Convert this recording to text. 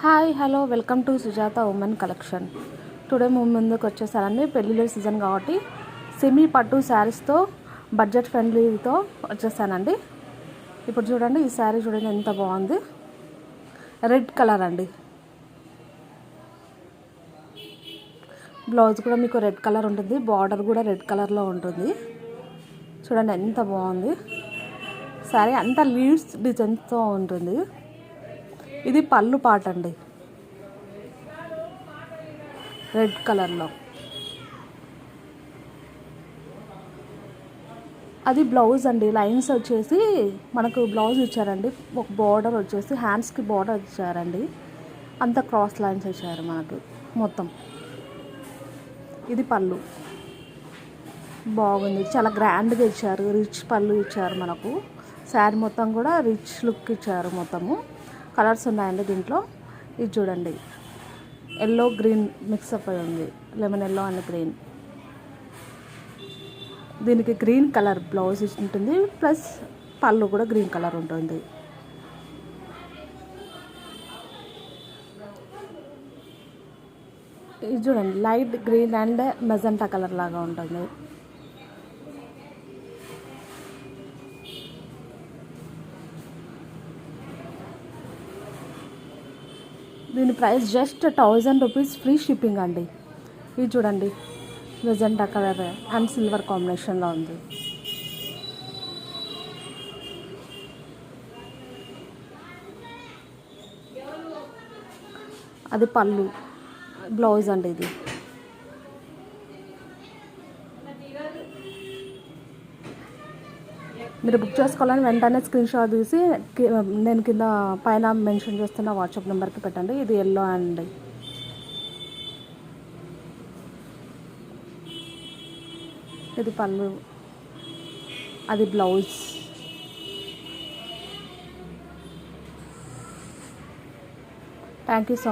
Hi hello welcome to Sujatha women collection. Today ముందుకు వచ్చేసానండి. పెళ్ళిళ్ళ సీజన్ కాబట్టి సెమీ పట్టు శారీస్తో బడ్జెట్ ఫ్రెండ్లీతో వచ్చేసానండి. ఇప్పుడు చూడండి, ఈ శారీ చూడండి ఎంత బాగుంది. రెడ్ కలర్ అండి. బ్లౌజ్ కూడా మీకు రెడ్ కలర్ ఉంటుంది, బార్డర్ కూడా రెడ్ కలర్లో ఉంటుంది. చూడండి ఎంత బాగుంది. శారీ అంతా లీవ్స్ డిజైన్తో ఉంటుంది. ఇది పళ్ళు పాట అండి, రెడ్ కలర్లో. అది బ్లౌజ్ అండి. లైన్స్ వచ్చేసి మనకు బ్లౌజ్ ఇచ్చారండి. ఒక బార్డర్ వచ్చేసి హ్యాండ్స్కి బార్డర్ ఇచ్చారండి. అంత క్రాస్ లైన్స్ ఇచ్చారు మనకు మొత్తం. ఇది పళ్ళు బాగుంది, చాలా గ్రాండ్గా ఇచ్చారు. రిచ్ పళ్ళు ఇచ్చారు మనకు. శారీ మొత్తం కూడా రిచ్ లుక్ ఇచ్చారు. మొత్తము కలర్స్ ఉన్నాయండి దీంట్లో. ఇది చూడండి, ఎల్లో గ్రీన్ మిక్సప్ అయి ఉంది. Lemon yellow and green. దీనికి గ్రీన్ కలర్ బ్లౌజ్ ఉంటుంది, ప్లస్ పళ్ళు కూడా గ్రీన్ కలర్ ఉంటుంది. ఇది చూడండి, light green and magenta colour లాగా ఉంటుంది. దీని price just 1000 rupees, free shipping అండి. ఇది చూడండి, మెజెంటా కలర్ అండ్ సిల్వర్ కాంబినేషన్లో ఉంది. అది పళ్ళు, బ్లౌజ్ అండి. ఇది మీరు బుక్ చేసుకోవాలని వెంటనే స్క్రీన్ షాట్ తీసి నేను కింద పైన మెన్షన్ చేస్తున్న వాట్సాప్ నెంబర్కి పెట్టండి. ఇది ఎల్లో అండి. ఇది పళ్ళు, అది బ్లౌజ్. Thank you so